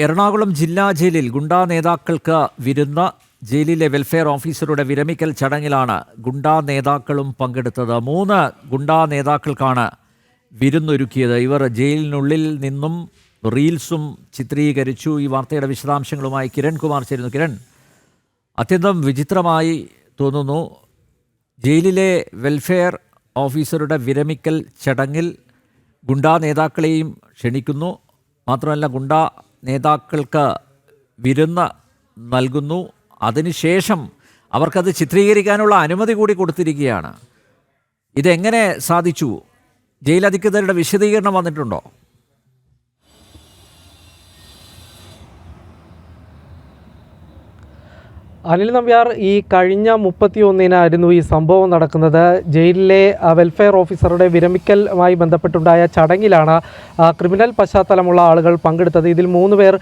എറണാകുളം ജില്ലാ ജയിലിൽ ഗുണ്ടാ നേതാക്കൾക്ക് വിരുന്ന്. ജയിലിലെ വെൽഫെയർ ഓഫീസറുടെ വിരമിക്കൽ ചടങ്ങിലാണ് ഗുണ്ടാ നേതാക്കളും പങ്കെടുത്തത്. 3 ഗുണ്ടാ നേതാക്കൾക്കാണ് വിരുന്നൊരുക്കിയത്. ഇവർ ജയിലിനുള്ളിൽ നിന്നും റീൽസും ചിത്രീകരിച്ചു. ഈ വാർത്തയുടെ വിശദാംശങ്ങളുമായി കിരൺ കുമാർ ചേരുന്നു. കിരൺ, അത്യന്തം വിചിത്രമായി തോന്നുന്നു. ജയിലിലെ വെൽഫെയർ ഓഫീസറുടെ വിരമിക്കൽ ചടങ്ങിൽ ഗുണ്ടാ നേതാക്കളെയും ക്ഷണിക്കുന്നു. മാത്രമല്ല, ഗുണ്ടാ നേതാക്കൾക്ക് വിരുന്ന് നൽകുന്നു. അതിനുശേഷം അവർക്കത് ചിത്രീകരിക്കാനുള്ള അനുമതി കൂടി കൊടുത്തിരിക്കുകയാണ്. ഇതെങ്ങനെ സാധിച്ചു? ജയിലധികൃതരുടെ വിശദീകരണം വന്നിട്ടുണ്ടോ? അനിൽ നമ്പ്യാർ, ഈ കഴിഞ്ഞ 31-നായിരുന്നു ഈ സംഭവം നടക്കുന്നത്. ജയിലിലെ വെൽഫെയർ ഓഫീസറുടെ വിരമിക്കലുമായി ബന്ധപ്പെട്ടുണ്ടായ ചടങ്ങിലാണ് ക്രിമിനൽ പശ്ചാത്തലമുള്ള ആളുകൾ പങ്കെടുത്തത്. ഇതിൽ 3 പേർ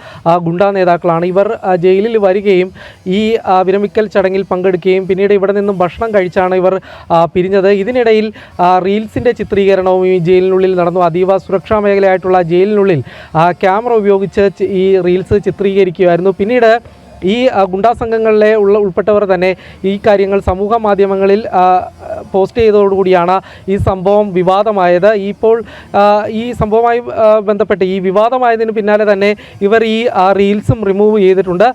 ഗുണ്ടാ നേതാക്കളാണ്. ഇവർ ജയിലിൽ വരികയും ഈ വിരമിക്കൽ ചടങ്ങിൽ പങ്കെടുക്കുകയും പിന്നീട് ഇവിടെ നിന്നും ഭക്ഷണം കഴിച്ചാണ് ഇവർ പിരിഞ്ഞത്. ഇതിനിടയിൽ റീൽസിൻ്റെ ചിത്രീകരണവും ഈ ജയിലിനുള്ളിൽ നടന്നു. അതീവ സുരക്ഷാ മേഖലയായിട്ടുള്ള ജയിലിനുള്ളിൽ ക്യാമറ ഉപയോഗിച്ച് ഈ റീൽസ് ചിത്രീകരിക്കുകയായിരുന്നു. പിന്നീട് ഈ ഗുണ്ടാ സംഘങ്ങളിലെ ഉൾപ്പെട്ടവർ തന്നെ ഈ കാര്യങ്ങൾ സമൂഹ മാധ്യമങ്ങളിൽ പോസ്റ്റ് ചെയ്തതോടുകൂടിയാണ് ഈ സംഭവം വിവാദമായത്. ഇപ്പോൾ ഈ സംഭവവുമായി ബന്ധപ്പെട്ട് ഈ വിവാദമായതിന് പിന്നാലെ തന്നെ ഇവർ ഈ റീൽസും റിമൂവ് ചെയ്തിട്ടുണ്ട്.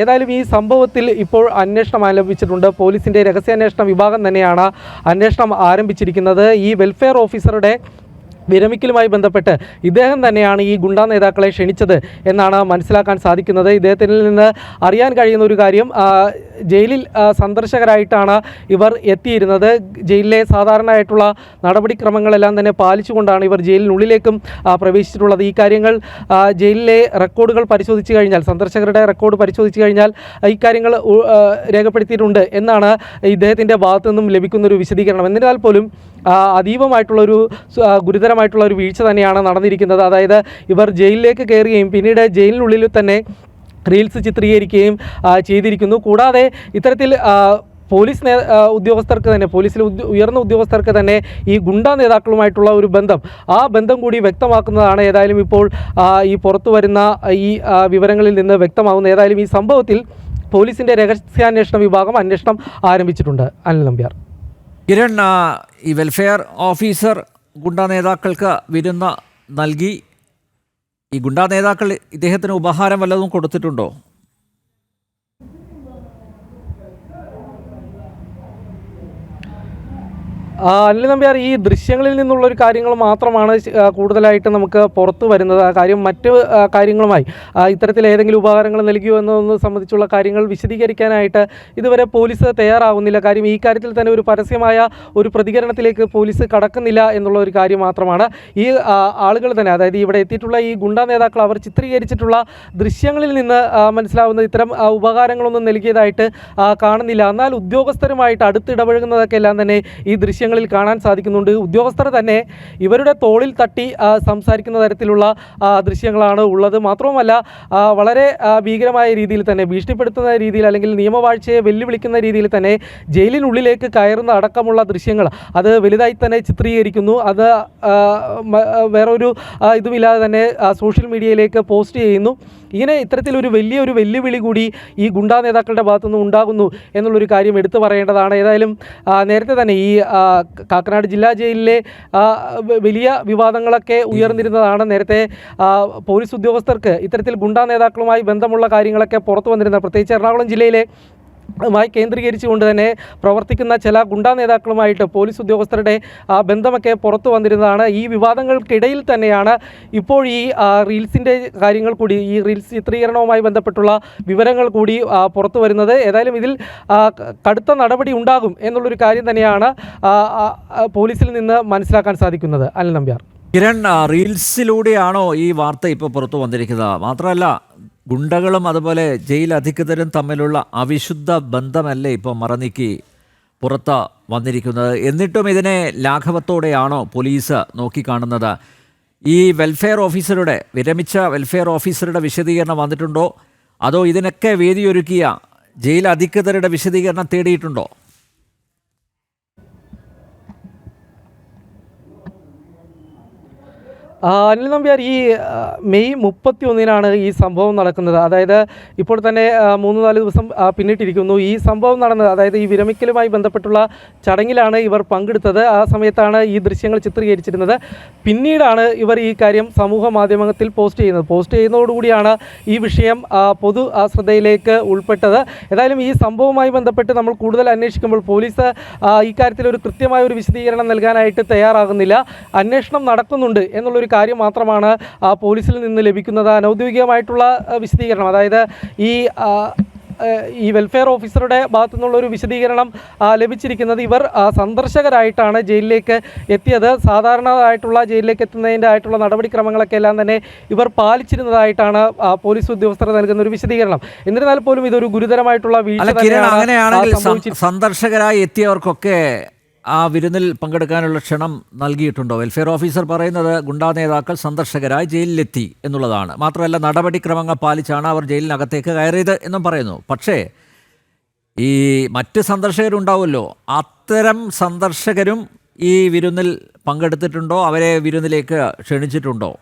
ഏതായാലും ഈ സംഭവത്തിൽ ഇപ്പോൾ അന്വേഷണം ആരംഭിച്ചിട്ടുണ്ട്. പോലീസിൻ്റെ രഹസ്യാന്വേഷണ വിഭാഗം തന്നെയാണ് അന്വേഷണം ആരംഭിച്ചിരിക്കുന്നത്. ഈ വെൽഫെയർ ഓഫീസറുടെ വിരമിക്കലുമായി ബന്ധപ്പെട്ട് ഇദ്ദേഹം തന്നെയാണ് ഈ ഗുണ്ടാ നേതാക്കളെ ക്ഷണിച്ചത് എന്നാണ് മനസ്സിലാക്കാൻ സാധിക്കുന്നത്. ഇദ്ദേഹത്തിൽ നിന്ന് അറിയാൻ കഴിയുന്ന ഒരു കാര്യം, ജയിലിൽ സന്ദർശകരായിട്ടാണ് ഇവർ എത്തിയിരുന്നത്. ജയിലിലെ സാധാരണയായിട്ടുള്ള നടപടിക്രമങ്ങളെല്ലാം തന്നെ പാലിച്ചുകൊണ്ടാണ് ഇവർ ജയിലിനുള്ളിലേക്കും പ്രവേശിച്ചിട്ടുള്ളത്. ഈ കാര്യങ്ങൾ ജയിലിലെ റെക്കോർഡുകൾ പരിശോധിച്ച് കഴിഞ്ഞാൽ, സന്ദർശകരുടെ റെക്കോർഡ് പരിശോധിച്ച് കഴിഞ്ഞാൽ ഈ കാര്യങ്ങൾ രേഖപ്പെടുത്തിയിട്ടുണ്ട് എന്നാണ് ഇദ്ദേഹത്തിൻ്റെ ഭാഗത്തു നിന്നും ലഭിക്കുന്നൊരു വിശദീകരണം. എന്നിരുന്നാൽ പോലും അതീവമായിട്ടുള്ളൊരു ഗുരുതരമായിട്ടുള്ള ഒരു വീഴ്ച തന്നെയാണ് നടന്നിരിക്കുന്നത്. അതായത് ഇവർ ജയിലിലേക്ക് കയറുകയും പിന്നീട് ജയിലിനുള്ളിൽ തന്നെ റീൽസ് ചിത്രീകരിക്കുകയും ചെയ്തിരിക്കുന്നു. കൂടാതെ ഇത്തരത്തിൽ പോലീസ് ഉദ്യോഗസ്ഥർക്ക് തന്നെ, പോലീസിലെ ഉയർന്ന ഉദ്യോഗസ്ഥർക്ക് തന്നെ ഈ ഗുണ്ടാ നേതാക്കളുമായിട്ടുള്ള ഒരു ബന്ധം, ആ ബന്ധം കൂടി വ്യക്തമാക്കുന്നതാണ് ഏതായാലും ഇപ്പോൾ ഈ പുറത്തു വരുന്ന ഈ വിവരങ്ങളിൽ നിന്ന് വ്യക്തമാകുന്നത്. ഏതായാലും ഈ സംഭവത്തിൽ പോലീസിൻ്റെ രഹസ്യാന്വേഷണ വിഭാഗം അന്വേഷണം ആരംഭിച്ചിട്ടുണ്ട്. അനിൽ നമ്പ്യാർ. കിരൺ, ഈ വെൽഫെയർ ഓഫീസർ ഗുണ്ടാ നേതാക്കൾക്ക് വിരുന്ന് നൽകി. ഈ ഗുണ്ടാ നേതാക്കൾ ഇദ്ദേഹത്തിന് ഉപഹാരം വല്ലതും കൊടുത്തിട്ടുണ്ടോ? അനിൽ നമ്പ്യാർ, ഈ ദൃശ്യങ്ങളിൽ നിന്നുള്ളൊരു കാര്യങ്ങൾ മാത്രമാണ് കൂടുതലായിട്ട് നമുക്ക് പുറത്തു വരുന്നത്. ആ കാര്യം മറ്റ് കാര്യങ്ങളുമായി ഇത്തരത്തിൽ ഏതെങ്കിലും ഉപകാരങ്ങൾ നൽകിയോ എന്നതൊന്ന് സംബന്ധിച്ചുള്ള കാര്യങ്ങൾ വിശദീകരിക്കാനായിട്ട് ഇതുവരെ പോലീസ് തയ്യാറാവുന്നില്ല. കാര്യം ഈ കാര്യത്തിൽ തന്നെ ഒരു പരസ്യമായ ഒരു പ്രതികരണത്തിലേക്ക് പോലീസ് കടക്കുന്നില്ല എന്നുള്ള ഒരു കാര്യം മാത്രമാണ്. ഈ ആളുകൾ തന്നെ, അതായത് ഇവിടെ എത്തിയിട്ടുള്ള ഈ ഗുണ്ടാ നേതാക്കൾ, അവർ ചിത്രീകരിച്ചിട്ടുള്ള ദൃശ്യങ്ങളിൽ നിന്ന് മനസ്സിലാവുന്ന ഇത്തരം ഉപകാരങ്ങളൊന്നും നൽകിയതായിട്ട് കാണുന്നില്ല. എന്നാൽ ഉദ്യോഗസ്ഥരുമായിട്ട് അടുത്തിടപഴകുന്നതൊക്കെ എല്ലാം തന്നെ ഈ ദൃശ്യങ്ങളിൽ കാണാൻ സാധിക്കുന്നുണ്ട്. ഉദ്യോഗസ്ഥർ തന്നെ ഇവരുടെ തോളിൽ തട്ടി സംസാരിക്കുന്ന തരത്തിലുള്ള ദൃശ്യങ്ങളാണ് ഉള്ളത്. മാത്രവുമല്ല, വളരെ ഭീകരമായ രീതിയിൽ തന്നെ, ഭീഷണിപ്പെടുത്തുന്ന രീതിയിൽ അല്ലെങ്കിൽ നിയമവാഴ്ചയെ വെല്ലുവിളിക്കുന്ന രീതിയിൽ തന്നെ ജയിലിനുള്ളിലേക്ക് കയറുന്ന അടക്കമുള്ള ദൃശ്യങ്ങൾ അത് വലുതായി തന്നെ ചിത്രീകരിക്കുന്നു. അത് വേറൊരു ഇതുമില്ലാതെ തന്നെ സോഷ്യൽ മീഡിയയിലേക്ക് പോസ്റ്റ് ചെയ്യുന്നു. ഇങ്ങനെ ഇത്തരത്തിലൊരു വലിയൊരു വെല്ലുവിളി കൂടി ഈ ഗുണ്ടാ നേതാക്കളുടെ ഭാഗത്തുനിന്ന് ഉണ്ടാകുന്നു എന്നുള്ളൊരു കാര്യം എടുത്തു പറയേണ്ടതാണ്. ഏതായാലും നേരത്തെ തന്നെ ഈ കാക്കനാട് ജില്ലാ ജയിലിലെ വലിയ വിവാദങ്ങളൊക്കെ ഉയർന്നിരുന്നതാണ്. നേരത്തെ പോലീസ് ഉദ്യോഗസ്ഥർക്ക് ഇത്തരത്തിൽ ഗുണ്ടാ നേതാക്കളുമായി ബന്ധമുള്ള കാര്യങ്ങളൊക്കെ പുറത്തു വന്നിരുന്നത്. പ്രത്യേകിച്ച് എറണാകുളം ജില്ലയിലെ മായി കേന്ദ്രീകരിച്ചുകൊണ്ട് തന്നെ പ്രവർത്തിക്കുന്ന ചില ഗുണ്ടാ നേതാക്കളുമായിട്ട് പോലീസ് ഉദ്യോഗസ്ഥരുടെ ബന്ധമൊക്കെ പുറത്തു വന്നിരുന്നതാണ്. ഈ വിവാദങ്ങൾക്കിടയിൽ തന്നെയാണ് ഇപ്പോൾ ഈ റീൽസിൻ്റെ കാര്യങ്ങൾ കൂടി, ഈ റീൽസ് ചിത്രീകരണവുമായി ബന്ധപ്പെട്ടുള്ള വിവരങ്ങൾ കൂടി പുറത്തു വരുന്നത്. ഏതായാലും ഇതിൽ കടുത്ത നടപടി ഉണ്ടാകും എന്നുള്ളൊരു കാര്യം തന്നെയാണ് പോലീസിൽ നിന്ന് മനസ്സിലാക്കാൻ സാധിക്കുന്നത്. അനിൽ നമ്പ്യാർ. കിരൺ, റീൽസിലൂടെയാണോ ഈ വാർത്ത ഇപ്പോൾ പുറത്തു വന്നിരിക്കുന്നത്? മാത്രമല്ല, ഗുണ്ടകളും അതുപോലെ ജയിൽ അധികൃതരും തമ്മിലുള്ള അവിശുദ്ധ ബന്ധമല്ലേ ഇപ്പോൾ മറനീക്കി പുറത്ത് വന്നിരിക്കുന്നത്? എന്നിട്ടും ഇതിനെ ലാഘവത്തോടെയാണോ പോലീസ് നോക്കിക്കാണുന്നത്? ഈ വെൽഫെയർ ഓഫീസറുടെ, വിരമിച്ച വെൽഫെയർ ഓഫീസറുടെ വിശദീകരണം വന്നിട്ടുണ്ടോ? അതോ ഇതിനൊക്കെ വേദിയൊരുക്കിയ ജയിൽ അധികൃതരുടെ വിശദീകരണം തേടിയിട്ടുണ്ടോ? അനിൽ നമ്പ്യാർ, ഈ മെയ് 31-നാണ് ഈ സംഭവം നടക്കുന്നത്. അതായത് ഇപ്പോൾ തന്നെ 3-4 ദിവസം പിന്നിട്ടിരിക്കുന്നു. ഈ സംഭവം നടന്നത്, അതായത് ഈ വിരമിക്കലുമായി ബന്ധപ്പെട്ടുള്ള ചടങ്ങിലാണ് ഇവർ പങ്കെടുത്തത്. ആ സമയത്താണ് ഈ ദൃശ്യങ്ങൾ ചിത്രീകരിച്ചിരുന്നത്. പിന്നീടാണ് ഇവർ ഈ കാര്യം സമൂഹ മാധ്യമത്തിൽ പോസ്റ്റ് ചെയ്യുന്നതോടുകൂടിയാണ് ഈ വിഷയം പൊതു ശ്രദ്ധയിലേക്ക് ഉൾപ്പെട്ടത്. ഏതായാലും ഈ സംഭവവുമായി ബന്ധപ്പെട്ട് നമ്മൾ കൂടുതൽ അന്വേഷിക്കുമ്പോൾ പോലീസ് ഇക്കാര്യത്തിൽ ഒരു കൃത്യമായ ഒരു വിശദീകരണം നൽകാനായിട്ട് തയ്യാറാകുന്നില്ല. അന്വേഷണം നടക്കുന്നുണ്ട് എന്നുള്ളൊരു കാര്യം മാത്രമാണ് പോലീസിൽ നിന്ന് ലഭിക്കുന്നത്. അനൗദ്യോഗികമായിട്ടുള്ള വിശദീകരണം, അതായത് ഈ വെൽഫെയർ ഓഫീസറുടെ ഭാഗത്തു നിന്നുള്ളൊരു വിശദീകരണം ലഭിച്ചിരിക്കുന്നത്, ഇവർ സന്ദർശകരായിട്ടാണ് ജയിലിലേക്ക് എത്തിയത്. സാധാരണയായിട്ടുള്ള ജയിലിലേക്ക് എത്തുന്നതിൻ്റെ ആയിട്ടുള്ള നടപടിക്രമങ്ങളൊക്കെ എല്ലാം തന്നെ ഇവർ പാലിച്ചിരുന്നതായിട്ടാണ് പോലീസ് ഉദ്യോഗസ്ഥർ നൽകുന്ന ഒരു വിശദീകരണം. എന്നിരുന്നാൽ പോലും ഇതൊരു ഗുരുതരമായിട്ടുള്ള വീഴ്ച തന്നെയാണ്. സന്ദർശകരായി എത്തിയവർക്കൊക്കെ ആ വിരുന്നിൽ പങ്കെടുക്കാനുള്ള ക്ഷണം നൽകിയിട്ടുണ്ടോ? വെൽഫെയർ ഓഫീസർ പറയുന്നത് ഗുണ്ടാ നേതാക്കൾ സന്ദർശകരായി ജയിലിലെത്തി എന്നുള്ളതാണ്. മാത്രമല്ല, നടപടിക്രമങ്ങൾ പാലിച്ചാണ് അവർ ജയിലിനകത്തേക്ക് കയറിയത് എന്നും പറയുന്നു. പക്ഷേ ഈ മറ്റ് സന്ദർശകരുണ്ടാവുമല്ലോ, അത്തരം സന്ദർശകരും ഈ വിരുന്നിൽ പങ്കെടുത്തിട്ടുണ്ടോ? അവരെ വിരുന്നിലേക്ക് ക്ഷണിച്ചിട്ടുണ്ടോ?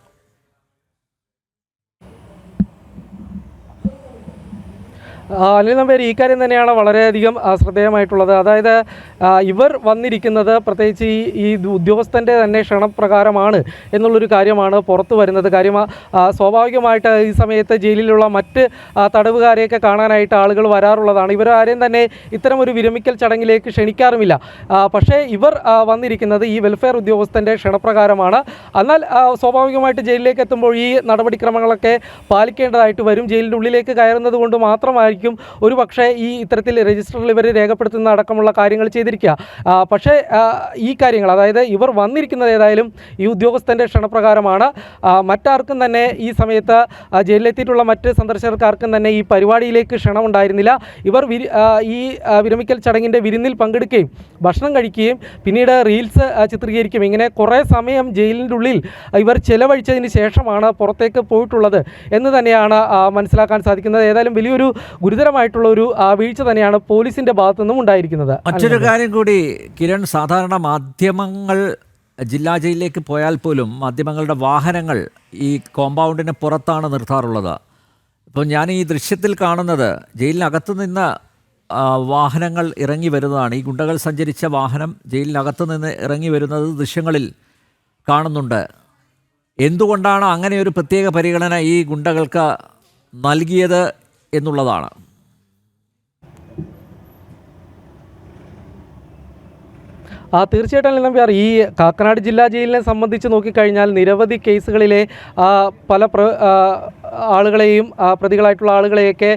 അനിൽ നമ്പ്യാർ, ഈ കാര്യം തന്നെയാണ് വളരെയധികം ശ്രദ്ധേയമായിട്ടുള്ളത്. അതായത് ഇവർ വന്നിരിക്കുന്നത് പ്രത്യേകിച്ച് ഈ ഉദ്യോഗസ്ഥൻ്റെ തന്നെ ക്ഷണപ്രകാരമാണ് എന്നുള്ളൊരു കാര്യമാണ് പുറത്തു വരുന്നത്. കാര്യം സ്വാഭാവികമായിട്ട് ഈ സമയത്ത് ജയിലിലുള്ള മറ്റ് തടവുകാരെയൊക്കെ കാണാനായിട്ട് ആളുകൾ വരാറുള്ളതാണ്. ഇവരാരെയും തന്നെ ഇത്തരം ഒരു വിരമിക്കൽ ചടങ്ങിലേക്ക് ക്ഷണിക്കാറുമില്ല. പക്ഷേ ഇവർ വന്നിരിക്കുന്നത് ഈ വെൽഫെയർ ഉദ്യോഗസ്ഥൻ്റെ ക്ഷണപ്രകാരമാണ്. എന്നാൽ സ്വാഭാവികമായിട്ട് ജയിലിലേക്ക് എത്തുമ്പോൾ ഈ നടപടിക്രമങ്ങളൊക്കെ പാലിക്കേണ്ടതായിട്ട് വരും. ജയിലിൻ്റെ ഉള്ളിലേക്ക് കയറുന്നത് കൊണ്ട് മാത്രമായിരിക്കും ഒരു പക്ഷേ ഈ ഇത്തരത്തിൽ രജിസ്റ്ററിൽ ഇവർ രേഖപ്പെടുത്തുന്ന അടക്കമുള്ള കാര്യങ്ങൾ ചെയ്തിരിക്കുക. പക്ഷേ ഈ കാര്യങ്ങൾ, അതായത് ഇവർ വന്നിരിക്കുന്നത് ഏതായാലും ഈ ഉദ്യോഗസ്ഥൻ്റെ ക്ഷണപ്രകാരമാണ്. മറ്റാർക്കും തന്നെ ഈ സമയത്ത് ജയിലിലെത്തിയിട്ടുള്ള മറ്റ് സന്ദർശകർക്കാർക്കും തന്നെ ഈ പരിപാടിയിലേക്ക് ക്ഷണം ഉണ്ടായിരുന്നില്ല. ഇവർ ഈ വിരമിക്കൽ ചടങ്ങിൻ്റെ വിരുന്നിൽ പങ്കെടുക്കുകയും ഭക്ഷണം കഴിക്കുകയും പിന്നീട് റീൽസ് ചിത്രീകരിക്കുകയും ഇങ്ങനെ കുറേ സമയം ജയിലിൻ്റെ ഉള്ളിൽ ഇവർ ചെലവഴിച്ചതിന് ശേഷമാണ് പുറത്തേക്ക് പോയിട്ടുള്ളത് എന്ന് തന്നെയാണ് മനസ്സിലാക്കാൻ സാധിക്കുന്നത്. ഏതായാലും വലിയൊരു ഗുരുതരമായിട്ടുള്ള ഒരു വീഴ്ച തന്നെയാണ് പോലീസിന്റെ ഭാഗത്തു നിന്നും ഉണ്ടായിരിക്കുന്നത്. മറ്റൊരു കാര്യം കൂടി കിരൺ, സാധാരണ മാധ്യമങ്ങൾ ജില്ലാ ജയിലിലേക്ക് പോയാൽ പോലും മാധ്യമങ്ങളുടെ വാഹനങ്ങൾ ഈ കോമ്പൗണ്ടിന് പുറത്താണ് നിർത്താറുള്ളത്. ഇപ്പോൾ ഞാൻ ഈ ദൃശ്യത്തിൽ കാണുന്നത് ജയിലിനകത്ത് നിന്ന് വാഹനങ്ങൾ ഇറങ്ങി വരുന്നതാണ്. ഈ ഗുണ്ടകൾ സഞ്ചരിച്ച വാഹനം ജയിലിനകത്ത് നിന്ന് ഇറങ്ങി വരുന്നത് ദൃശ്യങ്ങളിൽ കാണുന്നുണ്ട്. എന്തുകൊണ്ടാണ് അങ്ങനെ ഒരു പ്രത്യേക പരിഗണന ഈ ഗുണ്ടകൾക്ക് നൽകിയത് എന്നുള്ളതാണ്. തീർച്ചയായിട്ടും നമ്പ്യാർ, ഈ കാക്കനാട് ജില്ലാ ജയിലിനെ സംബന്ധിച്ച് നോക്കിക്കഴിഞ്ഞാൽ നിരവധി കേസുകളിലെ പല ആളുകളെയും പ്രതികളായിട്ടുള്ള ആളുകളെയൊക്കെ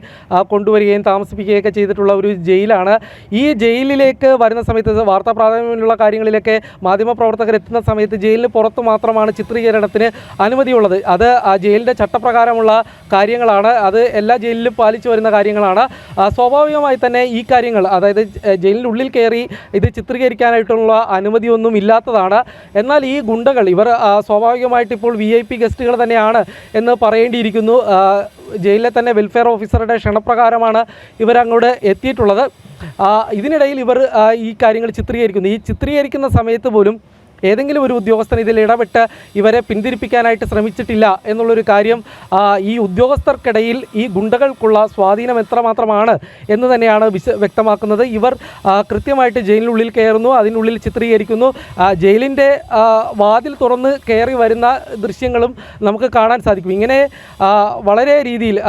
കൊണ്ടുവരികയും താമസിപ്പിക്കുകയൊക്കെ ചെയ്തിട്ടുള്ള ഒരു ജയിലാണ്. ഈ ജയിലിലേക്ക് വരുന്ന സമയത്ത് വാർത്താ പ്രാധാന്യമുള്ള കാര്യങ്ങളിലൊക്കെ മാധ്യമപ്രവർത്തകർ എത്തുന്ന സമയത്ത് ജയിലിന് പുറത്ത് മാത്രമാണ് ചിത്രീകരണത്തിന് അനുമതിയുള്ളത്. അത് ജയിലിൻ്റെ ചട്ടപ്രകാരമുള്ള കാര്യങ്ങളാണ്. അത് എല്ലാ ജയിലിലും പാലിച്ചു വരുന്ന കാര്യങ്ങളാണ്. സ്വാഭാവികമായി തന്നെ ഈ കാര്യങ്ങൾ, അതായത് ജയിലിൻ്റെ ഉള്ളിൽ കയറി ഇത് ചിത്രീകരിക്കാനായിട്ടുള്ള അനുമതിയൊന്നും ഇല്ലാത്തതാണ്. എന്നാൽ ഈ ഗുണ്ടകൾ ഇവർ സ്വാഭാവികമായിട്ട് ഇപ്പോൾ VIP ഗസ്റ്റുകൾ തന്നെയാണ് എന്ന് പറയേണ്ടിയിരിക്കുന്നു. ജയിലിലെ തന്നെ വെൽഫെയർ ഓഫീസറുടെ ക്ഷണപ്രകാരമാണ് ഇവരങ്ങോട്ട് എത്തിയിട്ടുള്ളത്. ഇതിനിടയിൽ ഇവർ ഈ കാര്യങ്ങൾ ചിത്രീകരിക്കുന്നു. ഈ ചിത്രീകരിക്കുന്ന സമയത്ത് പോലും ഏതെങ്കിലും ഒരു ഉദ്യോഗസ്ഥൻ ഇതിൽ ഇടപെട്ട് ഇവരെ പിന്തിരിപ്പിക്കാനായിട്ട് ശ്രമിച്ചിട്ടില്ല എന്നുള്ളൊരു കാര്യം ഈ ഉദ്യോഗസ്ഥർക്കിടയിൽ ഈ ഗുണ്ടകൾക്കുള്ള സ്വാധീനം എത്രമാത്രമാണ് എന്ന് തന്നെയാണ് വ്യക്തമാക്കുന്നത്. ഇവർ കൃത്യമായിട്ട് ജയിലിനുള്ളിൽ കയറുന്നു, അതിനുള്ളിൽ ചിത്രീകരിക്കുന്നു. ജയിലിൻ്റെ വാതിൽ തുറന്ന് കയറി വരുന്ന ദൃശ്യങ്ങളും നമുക്ക് കാണാൻ സാധിക്കും. ഇങ്ങനെ വളരെ രീതിയിൽ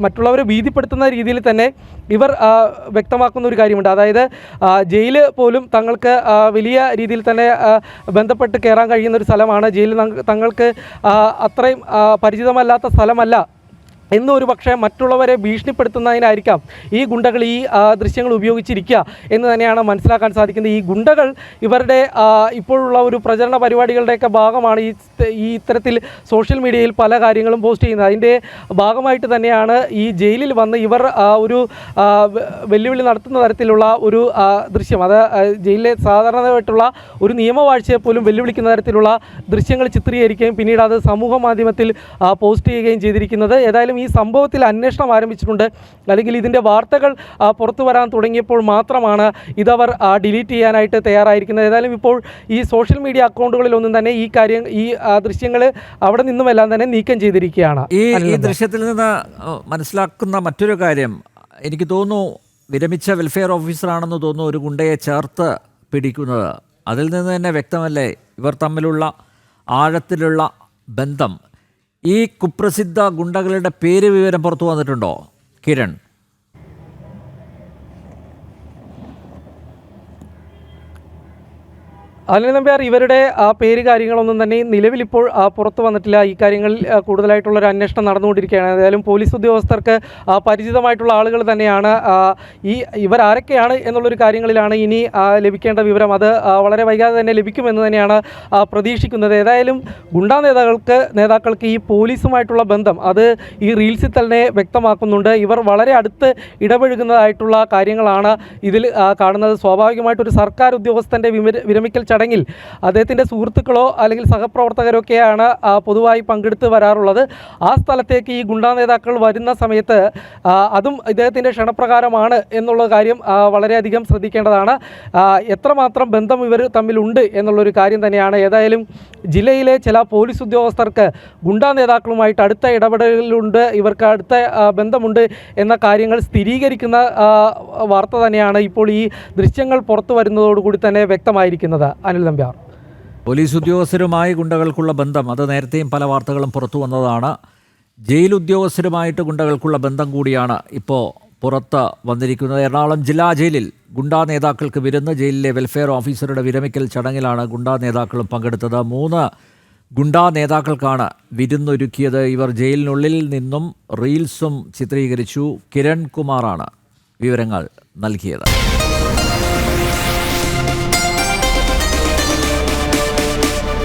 മറ്റുള്ളവരെ ഭീതിപ്പെടുത്തുന്ന രീതിയിൽ തന്നെ ഇവർ വ്യക്തമാക്കുന്ന ഒരു കാര്യമുണ്ട്. അതായത് ജയിൽ പോലും തങ്ങൾക്ക് വലിയ രീതിയിൽ തന്നെ ബന്ധപ്പെട്ട് കയറാൻ കഴിയുന്ന ഒരു സ്ഥലമാണ്. ജയിൽ തങ്ങൾക്ക് അത്രയും പരിചിതമല്ലാത്ത സ്ഥലമല്ല എന്നൊരു പക്ഷേ മറ്റുള്ളവരെ ഭീഷണിപ്പെടുത്തുന്നതിനായിരിക്കാം ഈ ഗുണ്ടകൾ ഈ ദൃശ്യങ്ങൾ ഉപയോഗിച്ചിരിക്കുക എന്ന് തന്നെയാണ് മനസ്സിലാക്കാൻ സാധിക്കുന്നത്. ഈ ഗുണ്ടകൾ ഇവരുടെ ഇപ്പോഴുള്ള ഒരു പ്രചരണ പരിപാടികളുടെയൊക്കെ ഭാഗമാണ് ഈ ഇത്തരത്തിൽ സോഷ്യൽ മീഡിയയിൽ പല കാര്യങ്ങളും പോസ്റ്റ് ചെയ്യുന്നത്. അതിൻ്റെ ഭാഗമായിട്ട് തന്നെയാണ് ഈ ജയിലിൽ വന്ന് ഇവർ ഒരു വെല്ലുവിളി നടത്തുന്ന തരത്തിലുള്ള ഒരു ദൃശ്യം, അത് ജയിലിലെ സാധാരണമായിട്ടുള്ള ഒരു നിയമവാഴ്ചയെ പോലും വെല്ലുവിളിക്കുന്ന തരത്തിലുള്ള ദൃശ്യങ്ങൾ ചിത്രീകരിക്കുകയും പിന്നീട് അത് സമൂഹ മാധ്യമത്തിൽ പോസ്റ്റ് ചെയ്യുകയും ചെയ്തിരിക്കുന്നത്. ഏതായാലും ഈ സംഭവത്തിൽ അന്വേഷണം ആരംഭിച്ചിട്ടുണ്ട്, അല്ലെങ്കിൽ ഇതിൻ്റെ വാർത്തകൾ പുറത്തു വരാൻ തുടങ്ങിയപ്പോൾ മാത്രമാണ് ഇതവർ ഡിലീറ്റ് ചെയ്യാനായിട്ട് തയ്യാറായിരിക്കുന്നത്. ഏതായാലും ഇപ്പോൾ ഈ സോഷ്യൽ മീഡിയ അക്കൗണ്ടുകളിലൊന്നും തന്നെ ഈ ദൃശ്യങ്ങൾ അവിടെ നിന്നുമെല്ലാം തന്നെ നീക്കം ചെയ്തിരിക്കുകയാണ്. ഈ ദൃശ്യത്തിൽ നിന്ന് മനസ്സിലാക്കുന്ന മറ്റൊരു കാര്യം, എനിക്ക് തോന്നുന്നു വിരമിച്ച വെൽഫെയർ ഓഫീസറാണെന്ന് തോന്നുന്നു ഒരു ഗുണ്ടയെ ചേർത്ത് പിടിക്കുന്നത്. അതിൽ നിന്ന് തന്നെ വ്യക്തമല്ലേ ഇവർ തമ്മിലുള്ള ആഴത്തിലുള്ള ബന്ധം. ഈ കുപ്രസിദ്ധ ഗുണ്ടകളുടെ പേര് വിവരം പുറത്തു വന്നിട്ടുണ്ടോ കിരൺ? അനിൽ നമ്പ്യാർ, ഇവരുടെ പേര് കാര്യങ്ങളൊന്നും തന്നെ നിലവിലിപ്പോൾ പുറത്തു വന്നിട്ടില്ല. ഈ കാര്യങ്ങളിൽ കൂടുതലായിട്ടുള്ളൊരു അന്വേഷണം നടന്നുകൊണ്ടിരിക്കുകയാണ്. ഏതായാലും പോലീസ് ഉദ്യോഗസ്ഥർക്ക് പരിചിതമായിട്ടുള്ള ആളുകൾ തന്നെയാണ്. ഇവരാരൊക്കെയാണ് എന്നുള്ളൊരു കാര്യങ്ങളിലാണ് ഇനി ലഭിക്കേണ്ട വിവരം. അത് വളരെ വൈകാതെ തന്നെ ലഭിക്കുമെന്ന് തന്നെയാണ് പ്രതീക്ഷിക്കുന്നത്. ഏതായാലും ഗുണ്ടാ നേതാക്കൾക്ക് ഈ പോലീസുമായിട്ടുള്ള ബന്ധം അത് ഈ റീൽസിൽ തന്നെ വ്യക്തമാക്കുന്നുണ്ട്. ഇവർ വളരെ അടുത്ത് ഇടപഴകുന്നതായിട്ടുള്ള കാര്യങ്ങളാണ് ഇതിൽ കാണുന്നത്. സ്വാഭാവികമായിട്ടൊരു സർക്കാർ ഉദ്യോഗസ്ഥൻ്റെ വിരമിക്കൽ ചടങ്ങിൽ അദ്ദേഹത്തിൻ്റെ സുഹൃത്തുക്കളോ അല്ലെങ്കിൽ സഹപ്രവർത്തകരൊക്കെയാണ് പൊതുവായി പങ്കെടുത്ത് വരാറുള്ളത്. ആ സ്ഥലത്തേക്ക് ഈ ഗുണ്ടാ നേതാക്കൾ വരുന്ന സമയത്ത് അതും ഇദ്ദേഹത്തിൻ്റെ ക്ഷണപ്രകാരമാണ് എന്നുള്ള കാര്യം വളരെയധികം ശ്രദ്ധിക്കേണ്ടതാണ്. എത്രമാത്രം ബന്ധം ഇവർ തമ്മിലുണ്ട് എന്നുള്ളൊരു കാര്യം തന്നെയാണ്. ഏതായാലും ജില്ലയിലെ ചില പോലീസ് ഉദ്യോഗസ്ഥർക്ക് ഗുണ്ടാ നേതാക്കളുമായിട്ട് അടുത്ത ഇടപെടലുണ്ട്, ഇവർക്ക് അടുത്ത ബന്ധമുണ്ട് എന്ന കാര്യങ്ങൾ സ്ഥിരീകരിക്കുന്ന വാർത്ത തന്നെയാണ് ഇപ്പോൾ ഈ ദൃശ്യങ്ങൾ പുറത്തു വരുന്നതോടുകൂടി തന്നെ വ്യക്തമായിരിക്കുന്നത്. അനിൽ നമ്പ്യാർ, പോലീസ് ഉദ്യോഗസ്ഥരുമായി ഗുണ്ടകൾക്കുള്ള ബന്ധം അത് നേരത്തെയും പല വാർത്തകളും പുറത്തു വന്നതാണ്. ജയിൽ ഉദ്യോഗസ്ഥരുമായിട്ട് ഗുണ്ടകൾക്കുള്ള ബന്ധം കൂടിയാണ് ഇപ്പോൾ പുറത്ത് വന്നിരിക്കുന്നത്. എറണാകുളം ജില്ലാ ജയിലിൽ ഗുണ്ടാ നേതാക്കൾക്ക് വിരുന്ന്. ജയിലിലെ വെൽഫെയർ ഓഫീസറുടെ വിരമിക്കൽ ചടങ്ങിലാണ് ഗുണ്ടാ നേതാക്കളും പങ്കെടുത്തത്. 3 ഗുണ്ടാ നേതാക്കൾക്കാണ് വിരുന്നൊരുക്കിയത്. ഇവർ ജയിലിനുള്ളിൽ നിന്നും റീൽസും ചിത്രീകരിച്ചു. കിരൺ കുമാറാണ് വിവരങ്ങൾ നൽകിയത്.